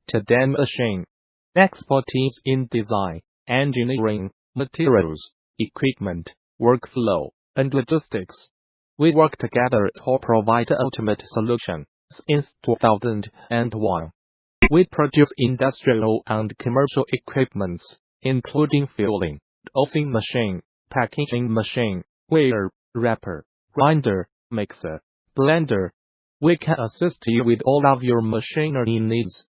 to dam machine. Expertise in design, engineering, materials, equipment, workflow, and logistics. We work together to provide the ultimate solution. Since 2001, we produce industrial and commercial equipments, including filling, dosing machine, packaging machine, weigher, wrapper, grinder, mixer, blender. We can assist you with all of your machinery needs.